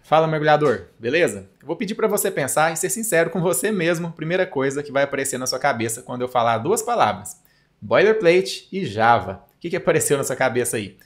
Fala, mergulhador, beleza? Eu vou pedir para você pensar e ser sincero com você mesmo. Primeira coisa que vai aparecer na sua cabeça quando eu falar duas palavras: boilerplate e Java. O que apareceu na sua cabeça aí?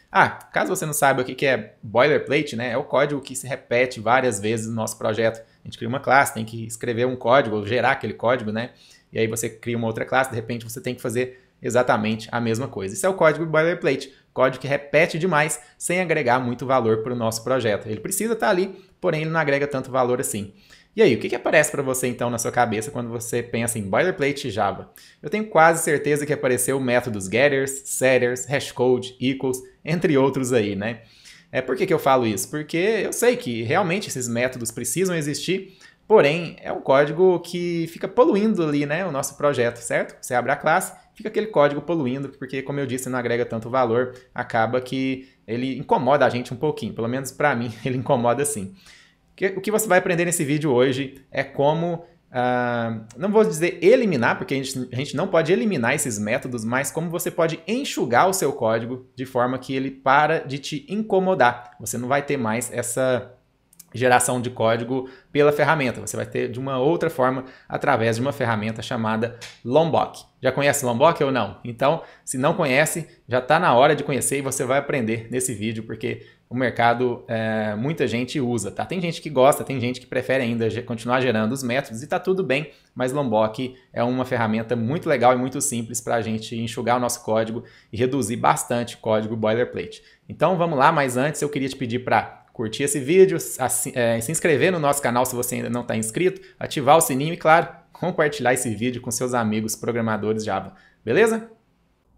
Caso você não saiba o que é boilerplate, né? É o código que se repete várias vezes no nosso projeto. A gente cria uma classe, tem que escrever um código, ou gerar aquele código, né? E aí você cria uma outra classe, de repente você tem que fazer exatamente a mesma coisa. Isso é o código boilerplate, código que repete demais sem agregar muito valor para o nosso projeto. Ele precisa estar ali, porém ele não agrega tanto valor assim. E aí, o que aparece para você então na sua cabeça quando você pensa em boilerplate e Java? Eu tenho quase certeza que apareceu métodos getters, setters, hashcode, equals, entre outros aí, né? Por que eu falo isso? Porque eu sei que realmente esses métodos precisam existir, porém é um código que fica poluindo ali, né, o nosso projeto, certo? Você abre a classe, fica aquele código poluindo, porque como eu disse, não agrega tanto valor, acaba que ele incomoda a gente um pouquinho, pelo menos para mim ele incomoda sim. O que você vai aprender nesse vídeo hoje é como, não vou dizer eliminar, porque a gente não pode eliminar esses métodos, mas como você pode enxugar o seu código de forma que ele para de te incomodar. Você não vai ter mais essa geração de código pela ferramenta. Você vai ter de uma outra forma através de uma ferramenta chamada Lombok. Já conhece Lombok ou não? Então, se não conhece, já está na hora de conhecer e você vai aprender nesse vídeo, porque o mercado, muita gente usa, tá? Tem gente que gosta, tem gente que prefere ainda continuar gerando os métodos e tá tudo bem, mas Lombok é uma ferramenta muito legal e muito simples para a gente enxugar o nosso código e reduzir bastante o código boilerplate. Então vamos lá, mas antes eu queria te pedir para curtir esse vídeo, se inscrever no nosso canal se você ainda não está inscrito, ativar o sininho e, claro, compartilhar esse vídeo com seus amigos programadores Java, beleza?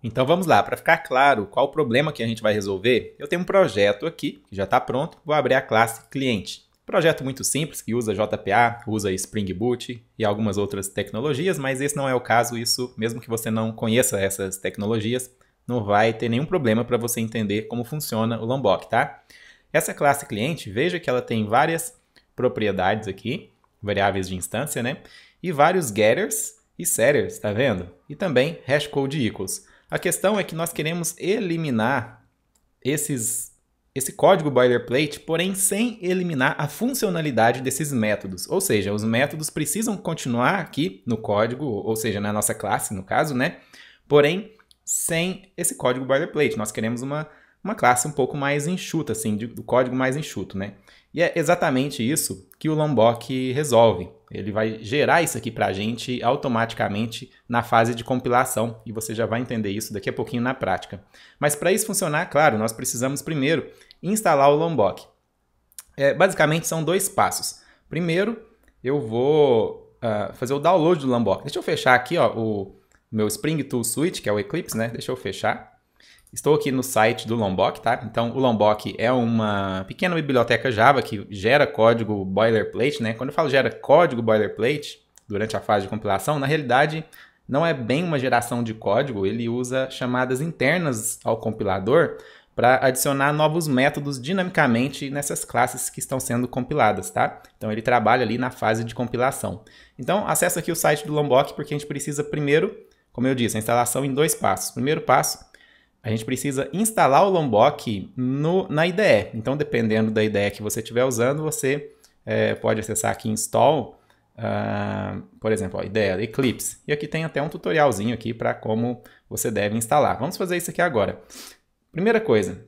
Então vamos lá, para ficar claro qual o problema que a gente vai resolver, eu tenho um projeto aqui, que já está pronto, vou abrir a classe cliente. Projeto muito simples, que usa JPA, usa Spring Boot e algumas outras tecnologias, mas esse não é o caso, isso, mesmo que você não conheça essas tecnologias, não vai ter nenhum problema para você entender como funciona o Lombok, tá? Essa classe cliente, veja que ela tem várias propriedades aqui, variáveis de instância, né? E vários getters e setters, tá vendo? E também hashcode equals. A questão é que nós queremos eliminar esse código boilerplate, porém sem eliminar a funcionalidade desses métodos. Ou seja, os métodos precisam continuar aqui no código, ou seja, na nossa classe, no caso, né? Porém, sem esse código boilerplate. Nós queremos uma classe um pouco mais enxuta, assim, do código mais enxuto, né? E é exatamente isso que o Lombok resolve. Ele vai gerar isso aqui para a gente automaticamente na fase de compilação, e você já vai entender isso daqui a pouquinho na prática. Mas para isso funcionar, claro, nós precisamos primeiro instalar o Lombok. Basicamente são dois passos. Primeiro, eu vou fazer o download do Lombok. Deixa eu fechar aqui ó, o meu Spring Tool Suite, que é o Eclipse, né? Deixa eu fechar. Estou aqui no site do Lombok, tá? Então, o Lombok é uma pequena biblioteca Java que gera código boilerplate, né? Quando eu falo gera código boilerplate durante a fase de compilação, na realidade não é bem uma geração de código, ele usa chamadas internas ao compilador para adicionar novos métodos dinamicamente nessas classes que estão sendo compiladas, tá? Então, ele trabalha ali na fase de compilação. Então, acessa aqui o site do Lombok porque a gente precisa primeiro, como eu disse, a instalação em dois passos. Primeiro passo, a gente precisa instalar o Lombok na IDE. Então, dependendo da IDE que você estiver usando, você pode acessar aqui Install, por exemplo, IDE Eclipse. E aqui tem até um tutorialzinho aqui para como você deve instalar. Vamos fazer isso aqui agora. Primeira coisa,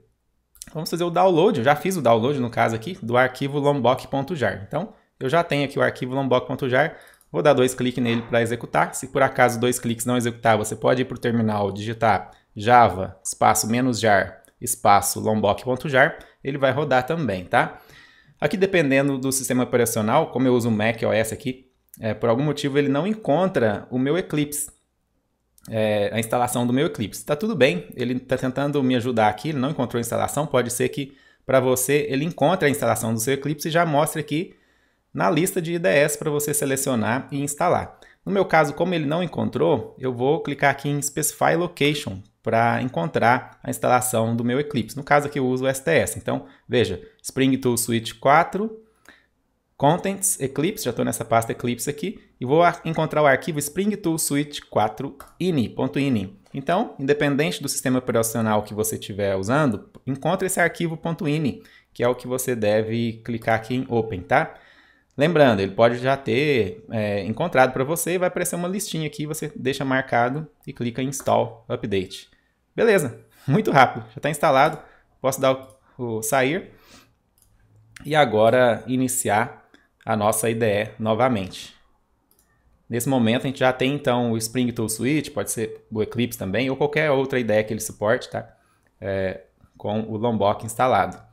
vamos fazer o download. Eu já fiz o download, no caso aqui, do arquivo lombok.jar. Então, eu já tenho aqui o arquivo lombok.jar. Vou dar 2 cliques nele para executar. Se por acaso 2 cliques não executar, você pode ir para o terminal, digitar Java, espaço -jar, espaço lombok.jar, ele vai rodar também, tá? Aqui, dependendo do sistema operacional, como eu uso o Mac OS aqui, por algum motivo ele não encontra o meu Eclipse, a instalação do meu Eclipse. Tá tudo bem, ele está tentando me ajudar aqui, ele não encontrou a instalação, pode ser que para você ele encontre a instalação do seu Eclipse e já mostre aqui na lista de IDEs para você selecionar e instalar. No meu caso, como ele não encontrou, eu vou clicar aqui em Specify Location para encontrar a instalação do meu Eclipse. No caso aqui eu uso o STS. Então, veja, Spring Tool Suite 4, Contents, Eclipse, já estou nessa pasta Eclipse aqui, e vou encontrar o arquivo Spring Tool Suite 4 ini.ini. Então, independente do sistema operacional que você estiver usando, encontre esse arquivo .ini, que é o que você deve clicar aqui em Open, tá? Lembrando, ele pode já ter encontrado para você e vai aparecer uma listinha aqui, você deixa marcado e clica em Install Update. Beleza, muito rápido, já está instalado, posso dar o sair e agora iniciar a nossa IDE novamente. Nesse momento a gente já tem então o Spring Tool Suite, pode ser o Eclipse também, ou qualquer outra IDE que ele suporte, tá? Com o Lombok instalado.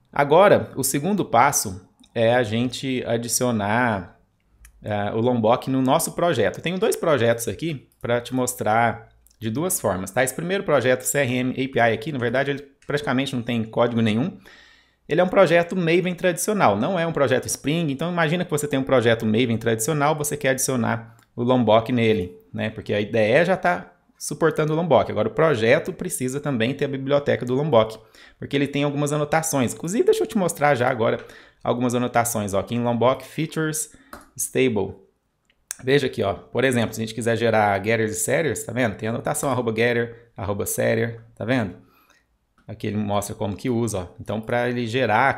Agora, o segundo passo é a gente adicionar o Lombok no nosso projeto. Eu tenho dois projetos aqui para te mostrar de duas formas, tá? Esse primeiro projeto, CRM API aqui, na verdade ele praticamente não tem código nenhum. Ele é um projeto Maven tradicional, não é um projeto Spring. Então imagina que você tem um projeto Maven tradicional, você quer adicionar o Lombok nele, né? Porque a IDE já está suportando o Lombok. Agora o projeto precisa também ter a biblioteca do Lombok, porque ele tem algumas anotações. Inclusive, deixa eu te mostrar já agora algumas anotações. Ó, aqui em Lombok Features Stable. Veja aqui, ó. Por exemplo, se a gente quiser gerar getters e setters, tá vendo? Tem anotação @getter, @setter, tá vendo? Aqui ele mostra como que usa. Ó. Então, para ele gerar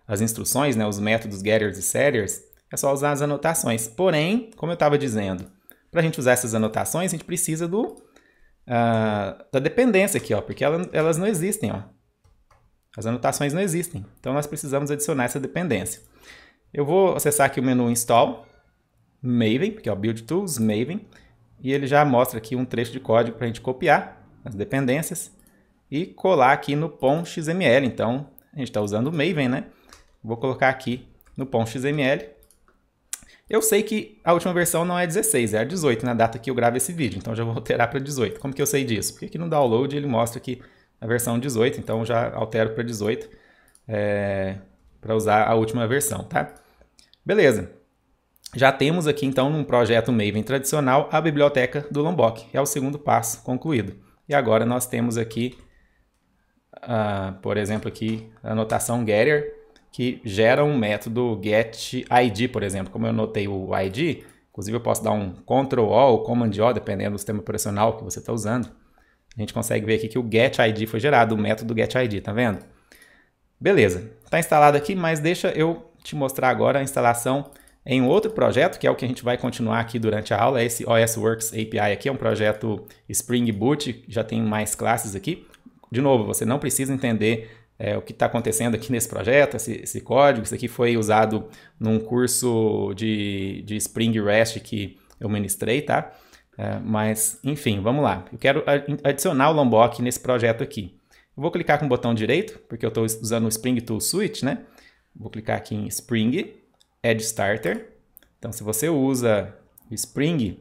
as instruções, né, os métodos getters e setters, é só usar as anotações. Porém, como eu estava dizendo, para a gente usar essas anotações, a gente precisa da dependência aqui, ó, porque elas não existem. Ó. As anotações não existem. Então, nós precisamos adicionar essa dependência. Eu vou acessar aqui o menu Install Maven, que é o Build Tools, Maven, e ele já mostra aqui um trecho de código para a gente copiar as dependências e colar aqui no POM.xml. Então, a gente está usando o Maven, né? Vou colocar aqui no POM.xml. Eu sei que a última versão não é 16, é a 18 na data que eu gravo esse vídeo. Então, já vou alterar para 18. Como que eu sei disso? Porque aqui no download ele mostra aqui a versão 18, então já altero para 18 para usar a última versão, tá? Beleza. Já temos aqui, então, num projeto Maven tradicional, a biblioteca do Lombok. É o segundo passo concluído. E agora nós temos aqui, por exemplo, aqui a anotação getter, que gera um método getID, por exemplo. Como eu notei o ID, inclusive eu posso dar um Ctrl-O ou Command-O, dependendo do sistema operacional que você está usando. A gente consegue ver aqui que o getID foi gerado, o método getID, tá vendo? Beleza, está instalado aqui, mas deixa eu te mostrar agora a instalação em outro projeto, que é o que a gente vai continuar aqui durante a aula, esse OSWorks API aqui, é um projeto Spring Boot, já tem mais classes aqui. De novo, você não precisa entender o que está acontecendo aqui nesse projeto, esse código, isso aqui foi usado num curso de Spring REST que eu ministrei, tá? Mas, enfim, vamos lá. Eu quero adicionar o Lombok nesse projeto aqui. Eu vou clicar com o botão direito, porque eu estou usando o Spring Tool Suite, né? Vou clicar aqui em Spring, Add Starter. Então, se você usa o Spring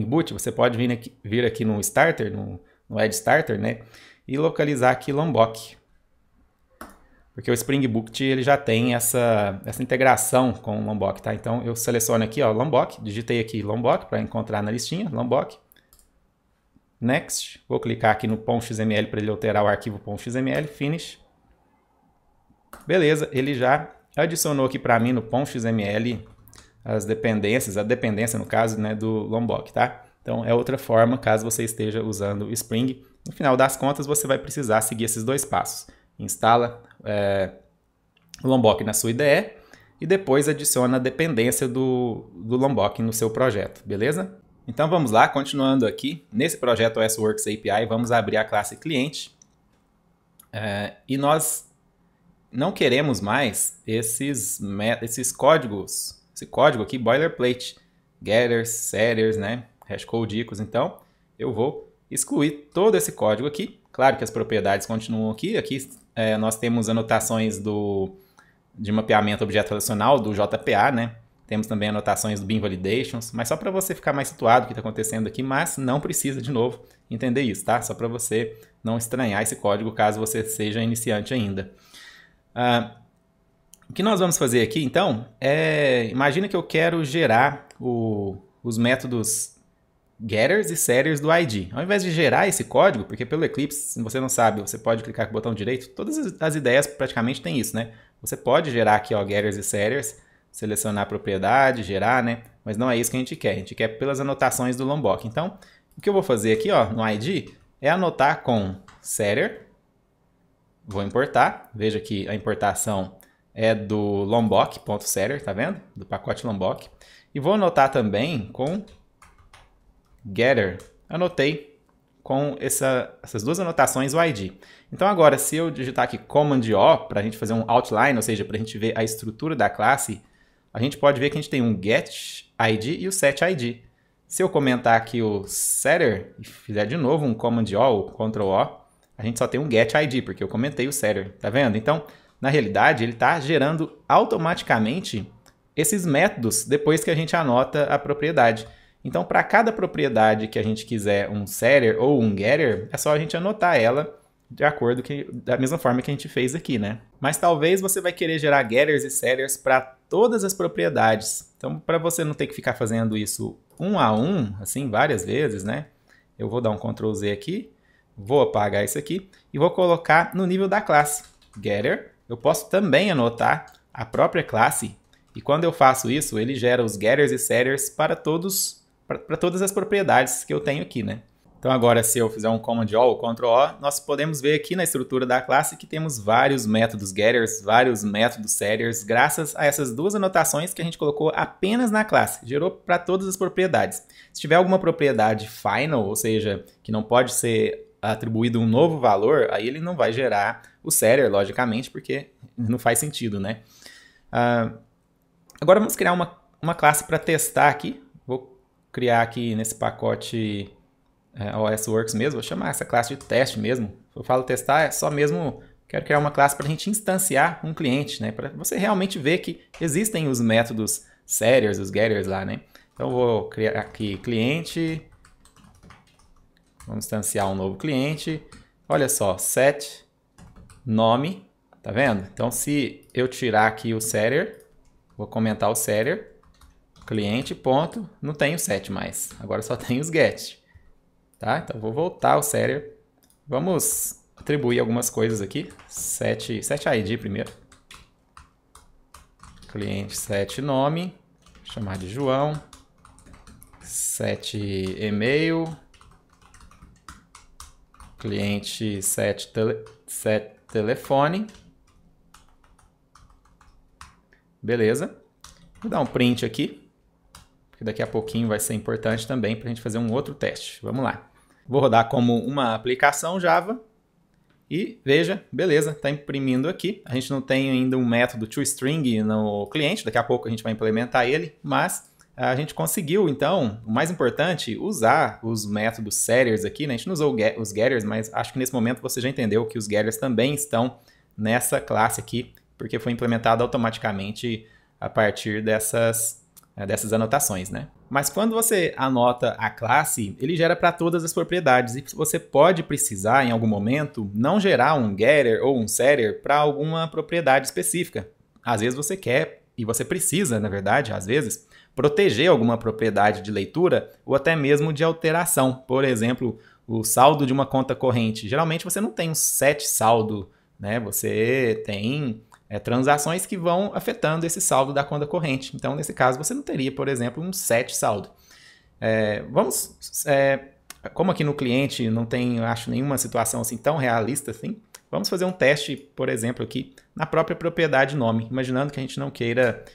Boot, você pode vir aqui no Starter, no Add Starter, né? E localizar aqui Lombok. Porque o Spring Boot ele já tem essa integração com o Lombok, tá? Então, eu seleciono aqui, ó, Lombok, digitei aqui Lombok para encontrar na listinha, Lombok. Next, vou clicar aqui no .xml para ele alterar o arquivo .xml, Finish. Beleza, ele já adicionou aqui para mim no .xml as dependências, a dependência no caso, né, do Lombok, tá? Então é outra forma, caso você esteja usando o Spring. No final das contas, você vai precisar seguir esses dois passos. Instala o Lombok na sua IDE e depois adiciona a dependência do Lombok no seu projeto, beleza? Então vamos lá, continuando aqui. Nesse projeto OSWorks API, vamos abrir a classe cliente. E nós não queremos mais esses códigos, esse código aqui, boilerplate, getters, setters, né, hashcode equals. Então, eu vou excluir todo esse código aqui. Claro que as propriedades continuam aqui. Aqui nós temos anotações de mapeamento objeto relacional, do JPA, né? Temos também anotações do Bean Validations, mas só para você ficar mais situado o que está acontecendo aqui, mas não precisa, de novo, entender isso, tá? Só para você não estranhar esse código caso você seja iniciante ainda. O que nós vamos fazer aqui, então, imagina que eu quero gerar os métodos getters e setters do ID. Ao invés de gerar esse código, porque pelo Eclipse, se você não sabe, você pode clicar com o botão direito, todas as ideias praticamente têm isso, né? Você pode gerar aqui, ó, getters e setters, selecionar a propriedade, gerar, né? Mas não é isso que a gente quer. A gente quer pelas anotações do Lombok. Então, o que eu vou fazer aqui, ó, no ID, é anotar com setter Vou importar. Veja que a importação é do lombok.setter, tá vendo? Do pacote Lombok. E vou anotar também com getter. Anotei com essas duas anotações o ID. Então agora, se eu digitar aqui Command O, para a gente fazer um outline, ou seja, para a gente ver a estrutura da classe, a gente pode ver que a gente tem um getID e o setID. Se eu comentar aqui o setter e fizer de novo um Command O ou Ctrl O, a gente só tem um getID, porque eu comentei o setter, tá vendo? Então, na realidade, ele está gerando automaticamente esses métodos depois que a gente anota a propriedade. Então, para cada propriedade que a gente quiser um setter ou um getter, é só a gente anotar ela de acordo da mesma forma que a gente fez aqui, né? Mas talvez você vai querer gerar getters e setters para todas as propriedades. Então, para você não ter que ficar fazendo isso um a um, assim, várias vezes, né? Eu vou dar um Ctrl Z aqui, vou apagar isso aqui e vou colocar no nível da classe. Getter, eu posso também anotar a própria classe e quando eu faço isso, ele gera os getters e setters para todas as propriedades que eu tenho aqui, né? Então agora, se eu fizer um Command O ou Ctrl O, nós podemos ver aqui na estrutura da classe que temos vários métodos getters, vários métodos setters, graças a essas duas anotações que a gente colocou apenas na classe. Gerou para todas as propriedades. Se tiver alguma propriedade final, ou seja, que não pode ser atribuído um novo valor, aí ele não vai gerar o setter, logicamente, porque não faz sentido, né? Agora vamos criar uma classe para testar aqui. Vou criar aqui nesse pacote OS Works mesmo, vou chamar essa classe de teste mesmo. Se eu falo testar, é só mesmo, quero criar uma classe para a gente instanciar um cliente, né? Para você realmente ver que existem os métodos setters, os getters lá, né? Então eu vou criar aqui cliente, vamos instanciar um novo cliente. Olha só, set nome, tá vendo? Então se eu tirar aqui o setter, vou comentar o setter, cliente, ponto, não tem o set mais, agora só tem os get. Tá? Então vou voltar ao setter. Vamos atribuir algumas coisas aqui. setID primeiro. Cliente set nome. Chamar de João. Set e-mail. Cliente set telefone. Beleza. Vou dar um print aqui, porque daqui a pouquinho vai ser importante também para a gente fazer um outro teste. Vamos lá. Vou rodar como uma aplicação Java e veja, beleza, está imprimindo aqui. A gente não tem ainda um método toString no cliente, daqui a pouco a gente vai implementar ele, mas a gente conseguiu, então, o mais importante, usar os métodos setters aqui, né? A gente não usou os getters, mas acho que nesse momento você já entendeu que os getters também estão nessa classe aqui, porque foi implementado automaticamente a partir dessas anotações, né? Mas quando você anota a classe, ele gera para todas as propriedades e você pode precisar, em algum momento, não gerar um getter ou um setter para alguma propriedade específica. Às vezes você quer, e você precisa, na verdade, às vezes, proteger alguma propriedade de leitura ou até mesmo de alteração. Por exemplo, o saldo de uma conta corrente. Geralmente você não tem um set saldo, né? Você tem transações que vão afetando esse saldo da conta corrente. Então, nesse caso, você não teria, por exemplo, um set saldo. Como aqui no cliente não tem, eu acho, nenhuma situação assim tão realista assim, vamos fazer um teste, por exemplo, aqui na própria propriedade nome. Imaginando que a gente não queira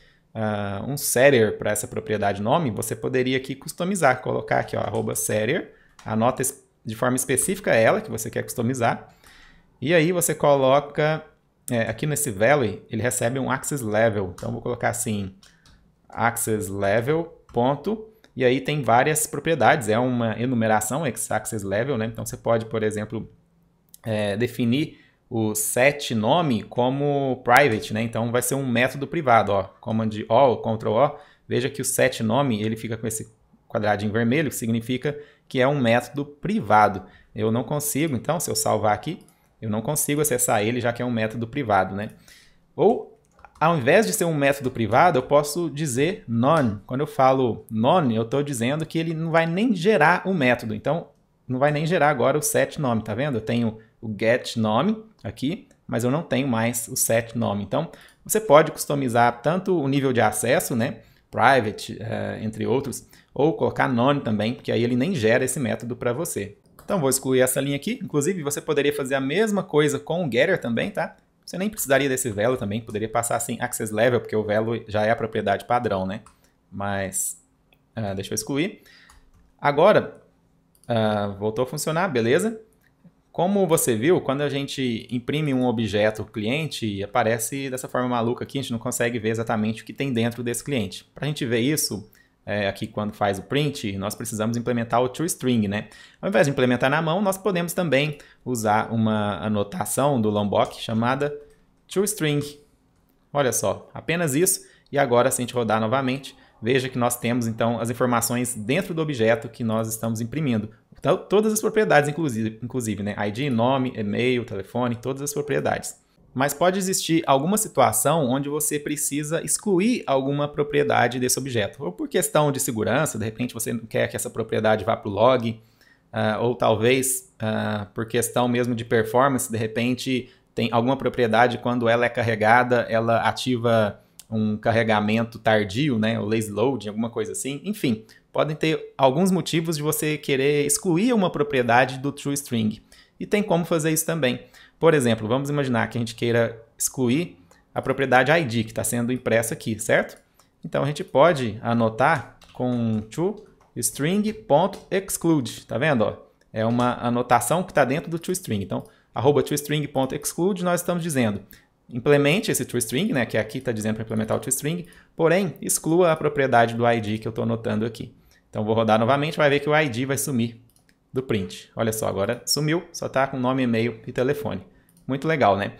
um setter para essa propriedade nome, você poderia aqui customizar, colocar aqui, ó, @setter, anota de forma específica ela que você quer customizar, e aí você coloca aqui nesse value, ele recebe um access level. Então, vou colocar assim, access level, ponto, e aí tem várias propriedades. É uma enumeração, access level, né? Então, você pode, por exemplo, definir o set nome como private, né? Então, vai ser um método privado, ó, Command O, Ctrl O. Veja que o set nome, ele fica com esse quadradinho vermelho, que significa que é um método privado. Eu não consigo, então, se eu salvar aqui, eu não consigo acessar ele, já que é um método privado, né? Ou, ao invés de ser um método privado, eu posso dizer none. Quando eu falo none, eu estou dizendo que ele não vai nem gerar o método. Então, não vai nem gerar agora o set nome, tá vendo? Eu tenho o get nome aqui, mas eu não tenho mais o set nome. Então, você pode customizar tanto o nível de acesso, né? Private, entre outros, ou colocar none também, porque aí ele nem gera esse método para você. Então vou excluir essa linha aqui. Inclusive, você poderia fazer a mesma coisa com o getter também, tá? Você nem precisaria desse velo também, poderia passar assim access level, porque o velo já é a propriedade padrão, né? Mas deixa eu excluir. Agora, voltou a funcionar, beleza? Como você viu, quando a gente imprime um objeto cliente, aparece dessa forma maluca aqui, a gente não consegue ver exatamente o que tem dentro desse cliente. Para a gente ver isso, aqui quando faz o print, nós precisamos implementar o toString, né? Ao invés de implementar na mão, nós podemos também usar uma anotação do Lombok chamada toString. Olha só, apenas isso. E agora, se a gente rodar novamente, veja que nós temos então as informações dentro do objeto que nós estamos imprimindo. Então, todas as propriedades, inclusive, né? ID, nome, e-mail, telefone, todas as propriedades. Mas pode existir alguma situação onde você precisa excluir alguma propriedade desse objeto. Ou por questão de segurança, de repente você não quer que essa propriedade vá para o log, ou talvez por questão mesmo de performance, de repente tem alguma propriedade, quando ela é carregada, ela ativa um carregamento tardio, né? O lazy loading, alguma coisa assim. Enfim, podem ter alguns motivos de você querer excluir uma propriedade do toString. E tem como fazer isso também. Por exemplo, vamos imaginar que a gente queira excluir a propriedade ID, que está sendo impressa aqui, certo? Então, a gente pode anotar com toString.exclude, tá vendo? Ó? É uma anotação que está dentro do toString. Então, @toString.exclude, nós estamos dizendo, implemente esse toString, né, que aqui está dizendo para implementar o toString, porém, exclua a propriedade do ID que eu estou anotando aqui. Então, vou rodar novamente, vai ver que o ID vai sumir do print. Olha só, agora sumiu, só está com nome, e-mail e telefone. Muito legal, né?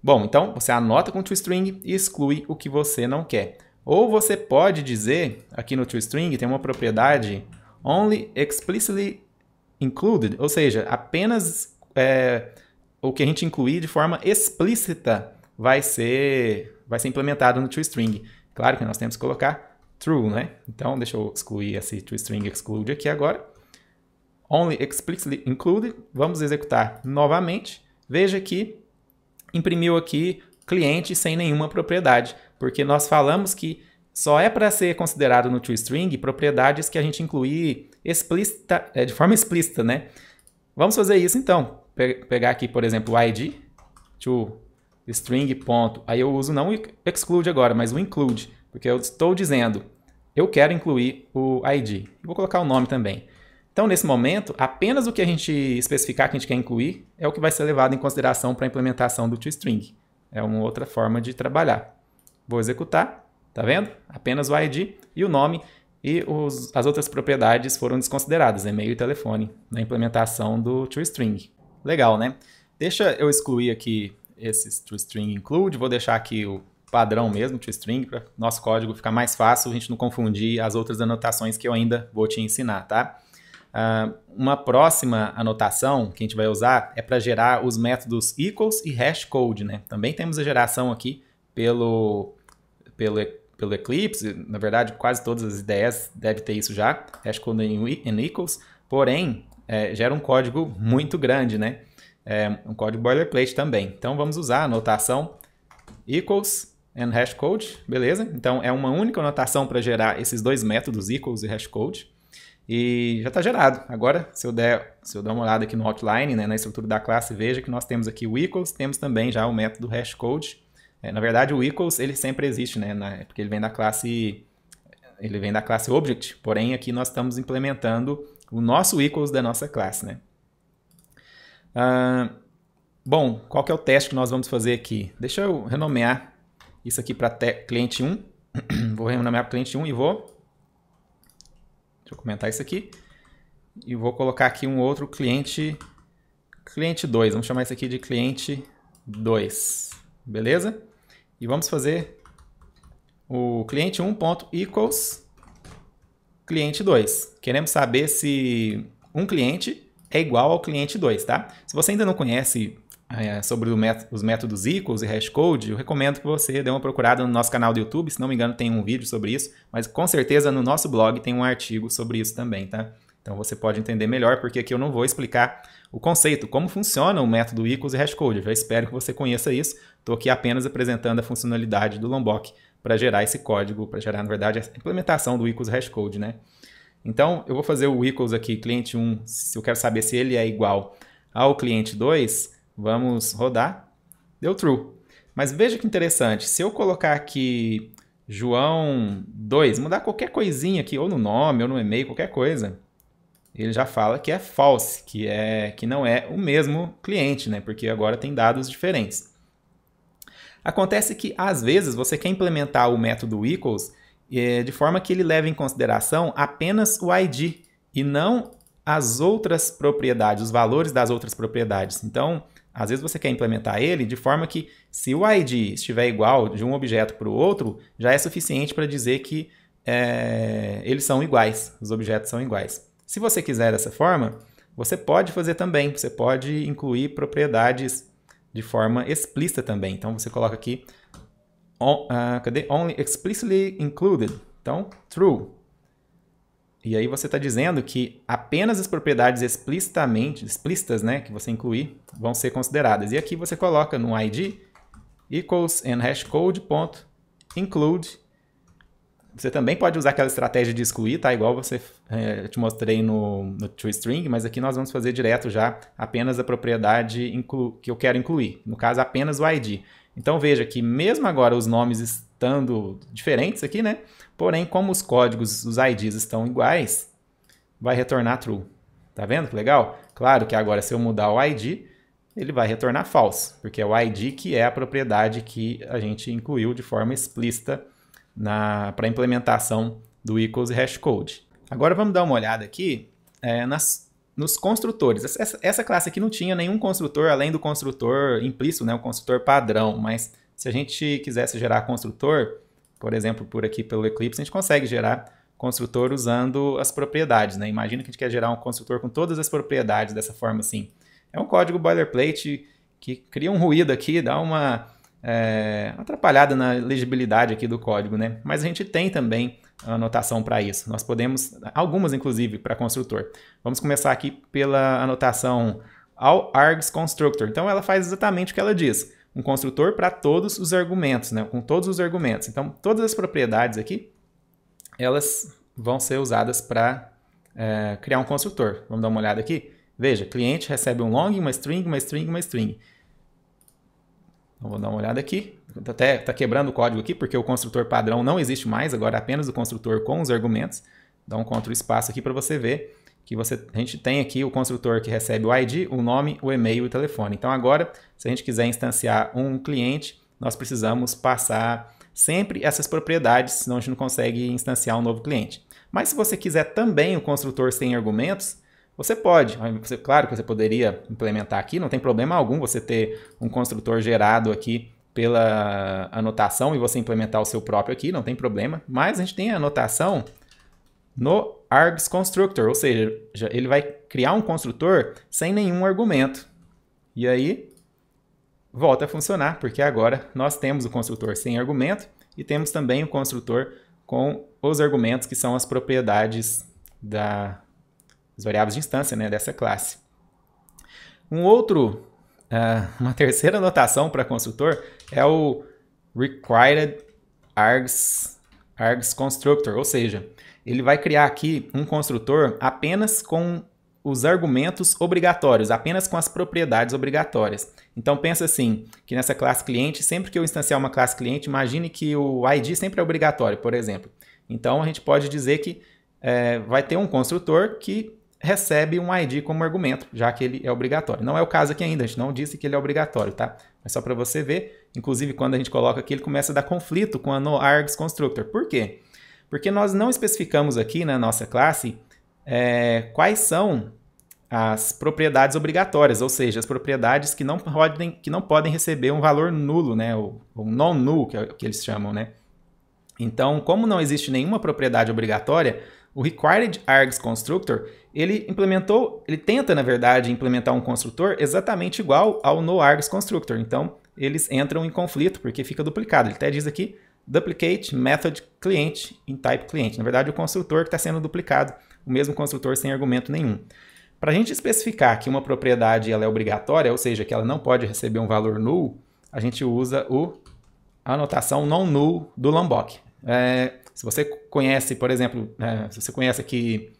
Bom, então você anota com o toString e exclui o que você não quer. Ou você pode dizer, aqui no toString tem uma propriedade only explicitly included, ou seja, apenas o que a gente incluir de forma explícita vai ser implementado no toString. Claro que nós temos que colocar true, né? Então, deixa eu excluir esse toString exclude aqui agora. Only explicitly included. Vamos executar novamente. Veja que imprimiu aqui cliente sem nenhuma propriedade, porque nós falamos que só é para ser considerado no toString propriedades que a gente incluir de forma explícita, né? Vamos fazer isso então. Pegar aqui, por exemplo, o ID, toString. Aí eu uso não o exclude agora, mas o include, porque eu estou dizendo, eu quero incluir o ID. Vou colocar o nome também. Então, nesse momento, apenas o que a gente especificar que a gente quer incluir é o que vai ser levado em consideração para a implementação do toString. É uma outra forma de trabalhar. Vou executar, tá vendo? Apenas o ID e o nome e as outras propriedades foram desconsideradas, e-mail e telefone, na implementação do toString. Legal, né? Deixa eu excluir aqui esses toString include, vou deixar aqui o padrão mesmo, toString, para nosso código ficar mais fácil, a gente não confundir as outras anotações que eu ainda vou te ensinar, tá? Uma próxima anotação que a gente vai usar é para gerar os métodos equals e hashcode, né? Também temos a geração aqui pelo Eclipse, na verdade quase todas as ideias devem ter isso já, hashcode and equals, porém gera um código muito grande, né? Um código boilerplate também. Então vamos usar a anotação equals and hashcode, beleza? Então é uma única anotação para gerar esses dois métodos equals e hashcode. E já está gerado. Agora, se eu der uma olhada aqui no outline, né, na estrutura da classe, veja que nós temos aqui o equals, temos também já o método hashcode. Na verdade, o equals ele sempre existe, né, porque ele vem da classe object, porém aqui nós estamos implementando o nosso equals da nossa classe, né. Bom, qual que é o teste que nós vamos fazer aqui? Deixa eu renomear isso aqui para cliente 1. Vou renomear para cliente 1 e deixa eu comentar isso aqui. E vou colocar aqui um outro cliente 2. Vamos chamar isso aqui de cliente 2. Beleza? E vamos fazer o cliente 1.equals cliente 2. Queremos saber se um cliente é igual ao cliente 2, tá? Se você ainda não conhece sobre os métodos equals e hashcode, eu recomendo que você dê uma procurada no nosso canal do YouTube. Se não me engano, tem um vídeo sobre isso, mas com certeza no nosso blog tem um artigo sobre isso também, tá? Então você pode entender melhor, porque aqui eu não vou explicar o conceito, como funciona o método equals e hashcode. Eu já espero que você conheça isso. Estou aqui apenas apresentando a funcionalidade do Lombok para gerar esse código, para gerar, na verdade, a implementação do equals e hashcode, né? Então, eu vou fazer o equals aqui, cliente 1, se eu quero saber se ele é igual ao cliente 2, vamos rodar, deu true. Mas veja que interessante, se eu colocar aqui João 2, mudar qualquer coisinha aqui, ou no nome, ou no e-mail, qualquer coisa, ele já fala que é false, que não é o mesmo cliente, né? Porque agora tem dados diferentes. Acontece que, às vezes, você quer implementar o método equals de forma que ele leve em consideração apenas o ID e não as outras propriedades, os valores das outras propriedades. Então, às vezes você quer implementar ele de forma que, se o ID estiver igual de um objeto para o outro, já é suficiente para dizer que eles são iguais, os objetos são iguais. Se você quiser dessa forma, você pode fazer também, você pode incluir propriedades de forma explícita também. Então, você coloca aqui only explicitly included. Então, true. E aí você está dizendo que apenas as propriedades explícitas, né, que você incluir, vão ser consideradas. E aqui você coloca no ID equals and hashcode.include. Você também pode usar aquela estratégia de excluir, tá? Igual eu te mostrei no toString, mas aqui nós vamos fazer direto já apenas a propriedade que eu quero incluir. No caso, apenas o ID. Então veja que mesmo agora os nomes estando diferentes aqui, né? Porém, como os códigos, os IDs estão iguais, vai retornar true. Tá vendo que legal? Claro que agora se eu mudar o ID, ele vai retornar false, porque é o ID que é a propriedade que a gente incluiu de forma explícita para a implementação do equals e hashcode. Agora vamos dar uma olhada aqui nos construtores. Essa classe aqui não tinha nenhum construtor além do construtor implícito, né, o construtor padrão, mas se a gente quisesse gerar construtor, por exemplo, por aqui pelo Eclipse, a gente consegue gerar construtor usando as propriedades, né? Imagina que a gente quer gerar um construtor com todas as propriedades dessa forma assim. É um código boilerplate que cria um ruído aqui, dá uma atrapalhada na legibilidade aqui do código, né? Mas a gente tem também a anotação para isso. Nós podemos, algumas inclusive, para construtor. Vamos começar aqui pela anotação all args constructor. Então ela faz exatamente o que ela diz. Um construtor para todos os argumentos, né? Com todos os argumentos. Então todas as propriedades aqui, elas vão ser usadas para criar um construtor. Vamos dar uma olhada aqui? Veja, cliente recebe um long, uma string, uma string, uma string. Então, vou dar uma olhada aqui. Está quebrando o código aqui, porque o construtor padrão não existe mais, agora é apenas o construtor com os argumentos. Dá um Ctrl espaço aqui para você ver que a gente tem aqui o construtor que recebe o ID, o nome, o e-mail e o telefone. Então agora, se a gente quiser instanciar um cliente, nós precisamos passar sempre essas propriedades, senão a gente não consegue instanciar um novo cliente. Mas se você quiser também o construtor sem argumentos, você pode. Claro que você poderia implementar aqui, não tem problema algum você ter um construtor gerado aqui pela anotação e você implementar o seu próprio aqui, não tem problema. Mas a gente tem a anotação no args constructor, ou seja, ele vai criar um construtor sem nenhum argumento. E aí volta a funcionar, porque agora nós temos o construtor sem argumento e temos também o construtor com os argumentos que são as propriedades das variáveis de instância, né, dessa classe. Uma terceira anotação para construtor é o required args constructor, ou seja, ele vai criar aqui um construtor apenas com os argumentos obrigatórios, apenas com as propriedades obrigatórias. Então pensa assim, que nessa classe cliente, sempre que eu instanciar uma classe cliente, imagine que o ID sempre é obrigatório, por exemplo. Então a gente pode dizer que vai ter um construtor que recebe um ID como argumento, já que ele é obrigatório. Não é o caso aqui ainda, a gente não disse que ele é obrigatório, tá? Mas só para você ver, inclusive quando a gente coloca aqui, ele começa a dar conflito com a noArgs constructor. Por quê? Porque nós não especificamos aqui na nossa classe quais são as propriedades obrigatórias, ou seja, as propriedades que não podem receber um valor nulo, né? Ou non-null, que é o que eles chamam, né? Então, como não existe nenhuma propriedade obrigatória, o required args constructor, ele tenta, na verdade, implementar um construtor exatamente igual ao noArgs constructor. Então, eles entram em conflito, porque fica duplicado. Ele até diz aqui, duplicate method client in type client. Na verdade, o construtor que está sendo duplicado, o mesmo construtor sem argumento nenhum. Para a gente especificar que uma propriedade ela é obrigatória, ou seja, que ela não pode receber um valor null, a gente usa a anotação non-null do Lombok. Se você conhece, por exemplo, se você conhece aqui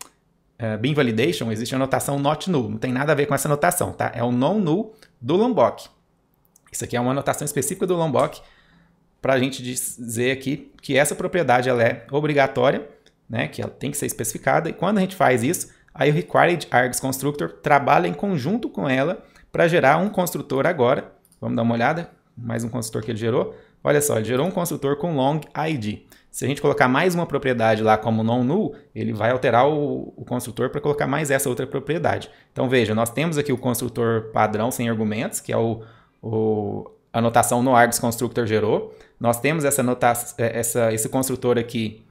Bean Validation, existe a notação not null. Não tem nada a ver com essa notação, tá? É o non-null do Lombok. Isso aqui é uma notação específica do Lombok para a gente dizer aqui que essa propriedade ela é obrigatória, né? Que ela tem que ser especificada. E quando a gente faz isso, aí o Required Args Constructor trabalha em conjunto com ela para gerar um construtor agora. Vamos dar uma olhada. Mais um construtor que ele gerou. Olha só, ele gerou um construtor com long id. Se a gente colocar mais uma propriedade lá como non-null, ele vai alterar o construtor para colocar mais essa outra propriedade. Então veja, nós temos aqui o construtor padrão sem argumentos, que é a notação no args constructor gerou. Nós temos esse construtor aqui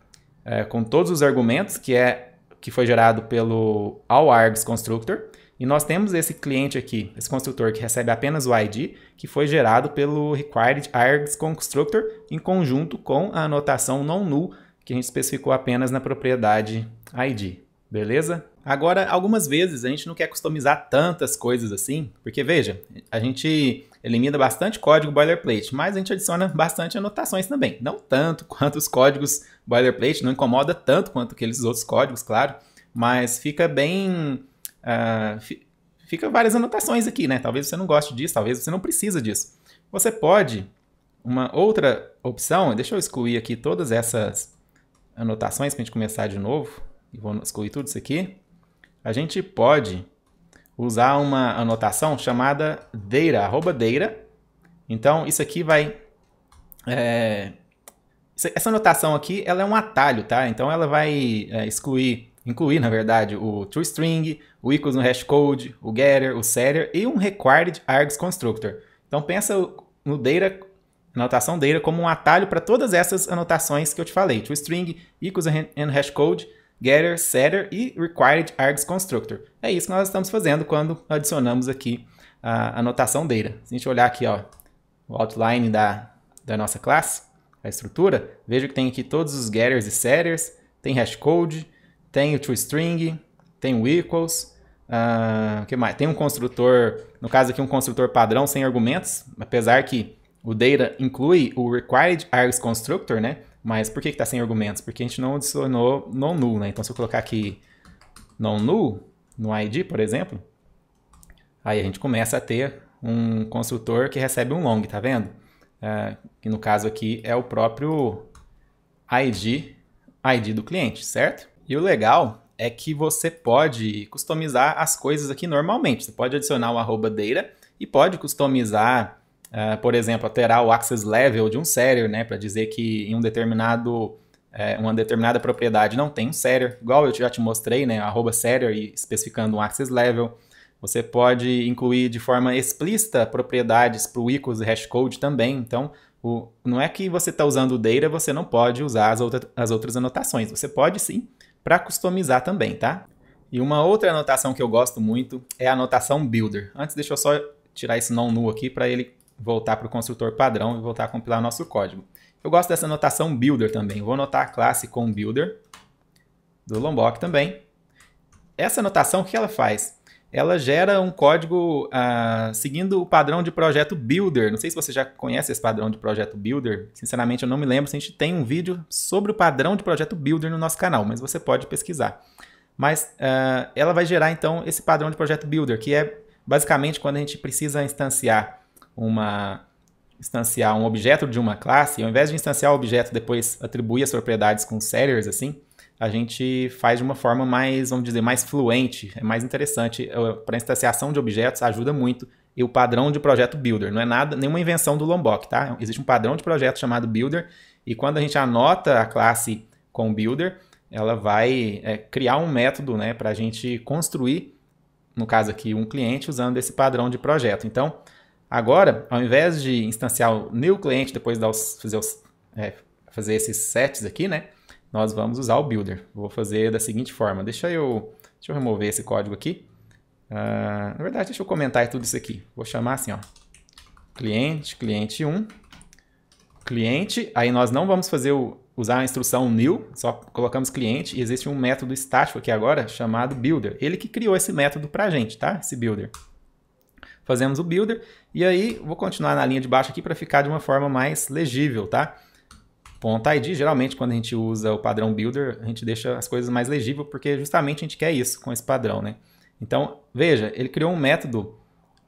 com todos os argumentos, que foi gerado pelo all-args constructor. E nós temos esse cliente aqui, esse construtor que recebe apenas o ID, que foi gerado pelo Required Args Constructor em conjunto com a anotação non-null, que a gente especificou apenas na propriedade ID. Beleza? Agora, algumas vezes a gente não quer customizar tantas coisas assim, porque veja, a gente elimina bastante código boilerplate, mas a gente adiciona bastante anotações também. Não tanto quanto os códigos boilerplate, não incomoda tanto quanto aqueles outros códigos, claro, mas fica bem... fica várias anotações aqui, né? Talvez você não goste disso, talvez você não precisa disso. Você pode, uma outra opção, deixa eu excluir aqui todas essas anotações para a gente começar de novo, e vou excluir tudo isso aqui. A gente pode usar uma anotação chamada data, @data. Então, isso aqui vai... essa anotação aqui, ela é um atalho, tá? Então, ela vai incluir, na verdade, o toString, o equals no hashcode, o getter, o setter e um required args constructor. Então pensa no data, anotação data, como um atalho para todas essas anotações que eu te falei. toString, equals and hashcode, getter, setter e required args constructor. É isso que nós estamos fazendo quando adicionamos aqui a anotação data. Se a gente olhar aqui, ó, o outline da nossa classe, a estrutura, veja que tem aqui todos os getters e setters, tem hashcode, tem o toString, tem o equals, que mais? Tem um construtor, no caso aqui um construtor padrão sem argumentos, apesar que o data inclui o required args constructor, né? Mas por que está sem argumentos? Porque a gente não adicionou non-null, né? Então se eu colocar aqui non-null no id, por exemplo, aí a gente começa a ter um construtor que recebe um long, tá vendo? Que no caso aqui é o próprio ID do cliente, certo? E o legal é que você pode customizar as coisas aqui normalmente. Você pode adicionar o @data e pode customizar, por exemplo, alterar o access level de um setter, né, para dizer que em uma determinada propriedade não tem um setter, igual eu já te mostrei, né, @setter e especificando um access level. Você pode incluir de forma explícita propriedades para o equals e hashcode também. Então, não é que você está usando o data, você não pode usar as outras anotações. Você pode sim, para customizar também, tá? E uma outra anotação que eu gosto muito é a anotação builder. Antes, deixa eu só tirar esse non-null aqui para ele voltar para o construtor padrão e voltar a compilar nosso código. Eu gosto dessa anotação builder também. Vou anotar a classe com builder do Lombok também. Essa anotação, o que ela faz? Ela gera um código seguindo o padrão de projeto builder. Não sei se você já conhece esse padrão de projeto builder. Sinceramente, eu não me lembro se a gente tem um vídeo sobre o padrão de projeto builder no nosso canal, mas você pode pesquisar. Mas ela vai gerar, então, esse padrão de projeto builder, que é basicamente quando a gente precisa instanciar um objeto de uma classe, ao invés de instanciar o objeto e depois atribuir as propriedades com setters, assim, a gente faz de uma forma mais, vamos dizer, mais fluente, é mais interessante. Para instanciação de objetos ajuda muito. E o padrão de projeto builder, não é nenhuma invenção do Lombok, tá? Existe um padrão de projeto chamado builder, e quando a gente anota a classe com builder, ela vai criar um método, né, para a gente construir, no caso aqui, um cliente usando esse padrão de projeto. Então, agora, ao invés de instanciar o new cliente, depois fazer esses sets aqui, né, nós vamos usar o builder. Vou fazer da seguinte forma. Deixa eu remover esse código aqui. Na verdade, deixa eu comentar tudo isso aqui. Vou chamar assim, ó, cliente1, cliente. Aí nós não vamos usar a instrução new, só colocamos cliente e existe um método estático aqui agora chamado builder. Ele que criou esse método pra gente, tá? Esse builder. Fazemos o builder e aí vou continuar na linha de baixo aqui para ficar de uma forma mais legível, tá? .id, geralmente quando a gente usa o padrão builder, a gente deixa as coisas mais legíveis, porque justamente a gente quer isso com esse padrão, né? Então, veja, ele criou um método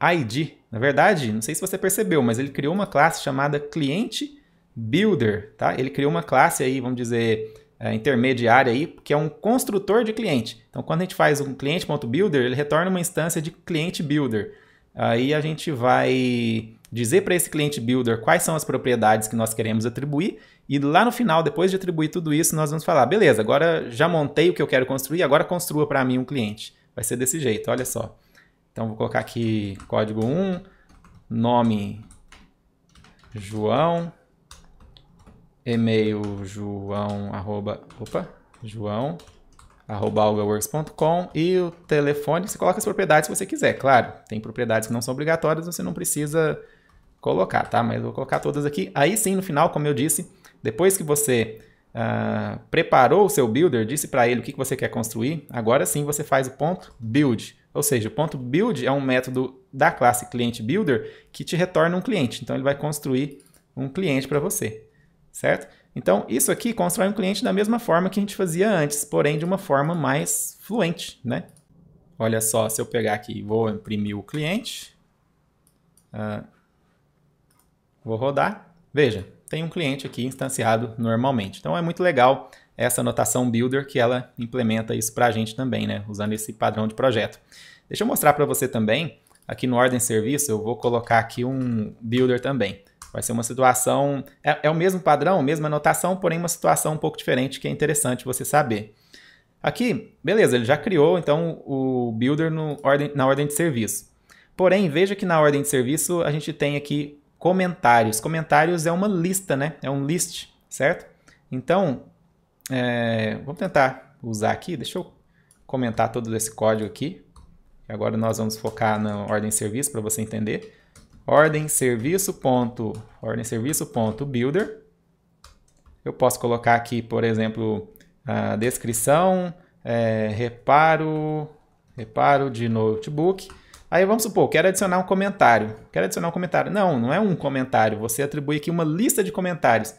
ID. Na verdade, não sei se você percebeu, mas ele criou uma classe chamada cliente builder, tá? Ele criou uma classe aí, vamos dizer, intermediária aí, que é um construtor de cliente. Então, quando a gente faz um cliente.builder, ele retorna uma instância de cliente builder. Aí a gente vai dizer para esse cliente builder quais são as propriedades que nós queremos atribuir e lá no final, depois de atribuir tudo isso, nós vamos falar, beleza, agora já montei o que eu quero construir, agora construa para mim um cliente. Vai ser desse jeito, olha só. Então, vou colocar aqui código 1, nome João, e-mail joão@algaworks.com e o telefone, você coloca as propriedades se você quiser, claro. Tem propriedades que não são obrigatórias, você não precisa colocar, tá? Mas eu vou colocar todas aqui. Aí sim, no final, como eu disse, depois que você preparou o seu builder, disse para ele o que você quer construir, agora sim você faz o ponto build. Ou seja, o ponto build é um método da classe cliente builder que te retorna um cliente. Então ele vai construir um cliente para você, certo? Então isso aqui constrói um cliente da mesma forma que a gente fazia antes, porém de uma forma mais fluente, né? Olha só, se eu pegar aqui, vou imprimir o cliente, vou rodar, veja, tem um cliente aqui instanciado normalmente. Então é muito legal essa notação builder que ela implementa isso para a gente também, né? Usando esse padrão de projeto. Deixa eu mostrar para você também, aqui no ordem serviço, eu vou colocar aqui um builder também. Vai ser uma situação, é o mesmo padrão, mesma notação, porém uma situação um pouco diferente que é interessante você saber. Aqui, beleza, ele já criou então o builder na ordem de serviço. Porém, veja que na ordem de serviço a gente tem aqui comentários. Comentários é uma lista, né? É um list, certo? Então, vamos tentar usar aqui. Deixa eu comentar todo esse código aqui. Agora nós vamos focar na ordem de serviço para você entender. Ordem serviço.builder. Eu posso colocar aqui, por exemplo, a descrição, reparo de notebook. Aí vamos supor, quero adicionar um comentário. Não é um comentário. Você atribui aqui uma lista de comentários.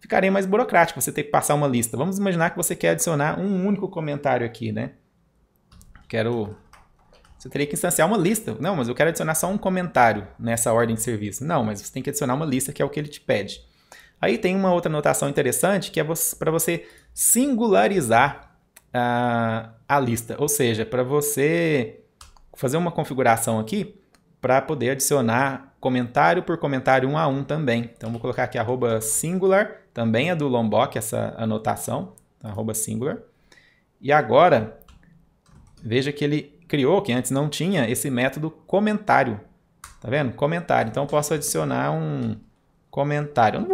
Ficaria mais burocrático você ter que passar uma lista. Vamos imaginar que você quer adicionar um único comentário aqui, né? Você teria que instanciar uma lista. Não, mas eu quero adicionar só um comentário nessa ordem de serviço. Não, mas você tem que adicionar uma lista, que é o que ele te pede. Aí tem uma outra notação interessante, que é para você singularizar a lista. Ou seja, para você fazer uma configuração aqui para poder adicionar comentário por comentário um a um também. Então, vou colocar aqui @singular, também é do Lombok essa anotação, @singular. E agora, veja que ele criou, que antes não tinha, esse método comentário. Tá vendo? Comentário. Então, eu posso adicionar um comentário. Eu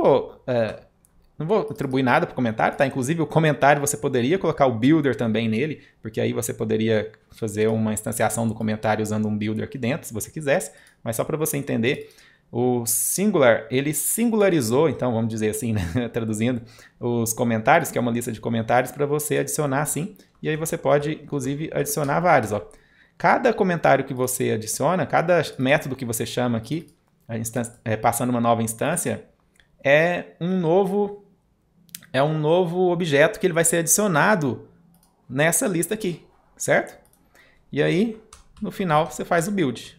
não vou atribuir nada para o comentário, tá? Inclusive, o comentário você poderia colocar o builder também nele, porque aí você poderia fazer uma instanciação do comentário usando um builder aqui dentro, se você quisesse. Mas só para você entender, o singular, ele singularizou, então vamos dizer assim, né? Traduzindo, os comentários, que é uma lista de comentários, para você adicionar assim. E aí você pode, inclusive, adicionar vários. Ó. Cada comentário que você adiciona, cada método que você chama aqui, passando uma nova instância, é um novo objeto que ele vai ser adicionado nessa lista aqui, certo? E aí, no final, você faz o build.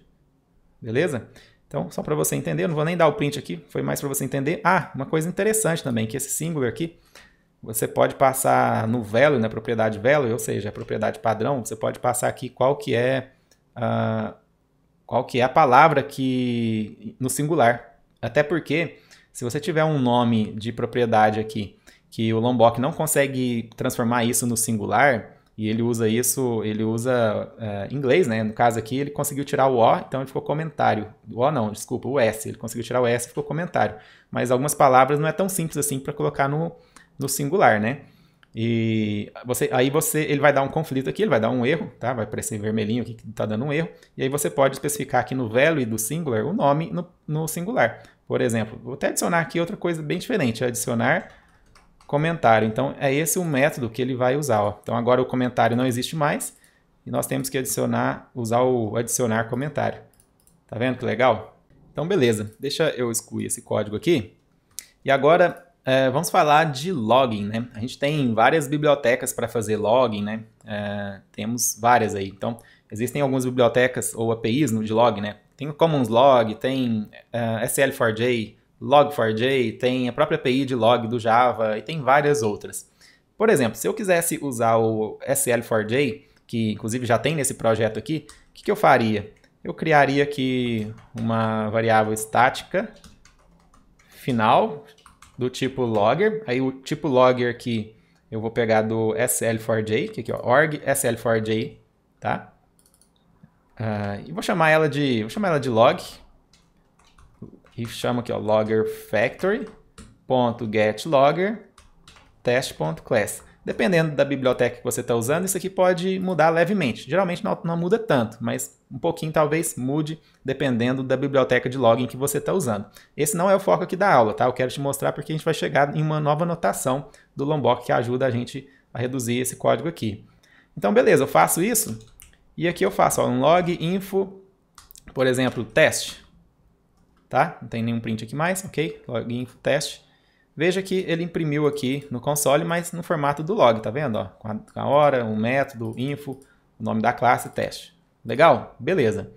Beleza? Então, só para você entender, eu não vou nem dar o print aqui, foi mais para você entender. Uma coisa interessante também, que esse singular aqui, você pode passar no value, na propriedade value, ou seja, a propriedade padrão, você pode passar aqui qual que é a palavra que no singular. Até porque, se você tiver um nome de propriedade aqui, que o Lombok não consegue transformar isso no singular, e ele usa inglês, né? No caso aqui, ele conseguiu tirar o O, então ele ficou comentário. O S. Ele conseguiu tirar o S e ficou comentário. Mas algumas palavras não é tão simples assim para colocar no singular, né? E ele vai dar um conflito aqui, ele vai dar um erro, tá? Vai aparecer vermelhinho aqui que está dando um erro. E aí você pode especificar aqui no value do singular o nome no singular. Por exemplo, vou até adicionar aqui outra coisa bem diferente, adicionar comentário. Então, é esse o método que ele vai usar. Ó. Então, agora o comentário não existe mais e nós temos que usar o adicionar comentário. Tá vendo que legal? Então, beleza. Deixa eu excluir esse código aqui. E agora, Vamos falar de login, né? A gente tem várias bibliotecas para fazer login, né? Temos várias aí. Então, existem algumas bibliotecas ou APIs de log, né? Tem o Commons Log, tem SL4j, Log4j, tem a própria API de log do Java e tem várias outras. Por exemplo, se eu quisesse usar o SL4j, que inclusive já tem nesse projeto aqui, o que eu faria? Eu criaria aqui uma variável estática final do tipo logger. Aí o tipo logger aqui eu vou pegar do SL4j, que aqui ó, org SL4j, tá? E vou chamar ela de log. E chamo aqui ó, logger factory.getLogger test.class. Dependendo da biblioteca que você está usando, isso aqui pode mudar levemente. Geralmente não muda tanto, mas um pouquinho talvez mude dependendo da biblioteca de login que você está usando. Esse não é o foco aqui da aula, tá? Eu quero te mostrar porque a gente vai chegar em uma nova notação do Lombok que ajuda a gente a reduzir esse código aqui. Então, beleza, eu faço isso e aqui eu faço ó, um log info, por exemplo, teste. Tá? Não tem nenhum print aqui mais, ok? Log info teste. Veja que ele imprimiu aqui no console, mas no formato do log, tá vendo? Ó, com a hora, um método, info, o nome da classe, teste. Legal? Beleza.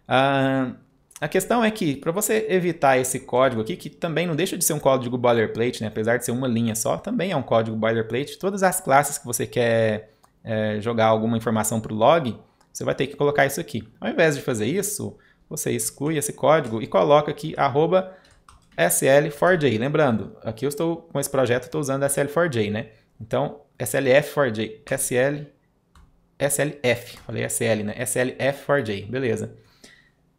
A questão é que, para você evitar esse código aqui, que também não deixa de ser um código boilerplate, né? Apesar de ser uma linha só, também é um código boilerplate. Todas as classes que você quer jogar alguma informação para o log, você vai ter que colocar isso aqui. Ao invés de fazer isso, você exclui esse código e coloca aqui @SL4j. Lembrando, aqui eu estou com esse projeto, estou usando SL4j, né? Então, SLF4j, SLF, falei SL, né? SLF4j, beleza.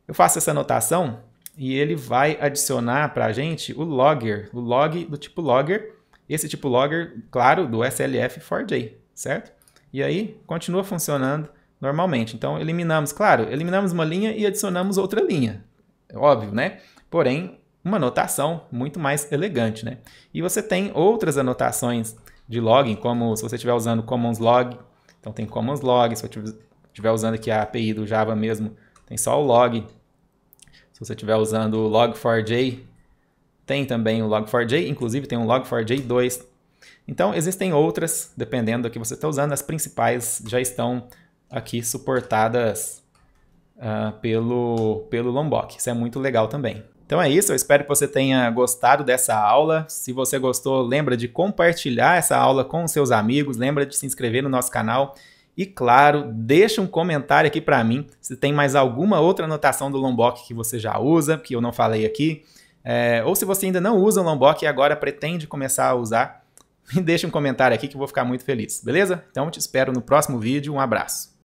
Eu faço essa anotação e ele vai adicionar para a gente o logger, o log do tipo logger, esse tipo logger, claro, do SLF4j, certo? E aí, continua funcionando normalmente. Então, eliminamos uma linha e adicionamos outra linha. É óbvio, né? Porém, uma anotação muito mais elegante, né? E você tem outras anotações de login, como se você estiver usando Commons Log, então tem Commons Log, se você estiver usando aqui a API do Java mesmo, tem só o log. Se você estiver usando o Log4j, tem também o Log4j, inclusive tem um Log4j2. Então existem outras, dependendo do que você está usando, as principais já estão aqui suportadas pelo Lombok. Isso é muito legal também. Então é isso, eu espero que você tenha gostado dessa aula. Se você gostou, lembra de compartilhar essa aula com os seus amigos, lembra de se inscrever no nosso canal e, claro, deixa um comentário aqui para mim se tem mais alguma outra anotação do Lombok que você já usa, que eu não falei aqui, ou se você ainda não usa o Lombok e agora pretende começar a usar, me deixa um comentário aqui que eu vou ficar muito feliz, beleza? Então te espero no próximo vídeo, um abraço.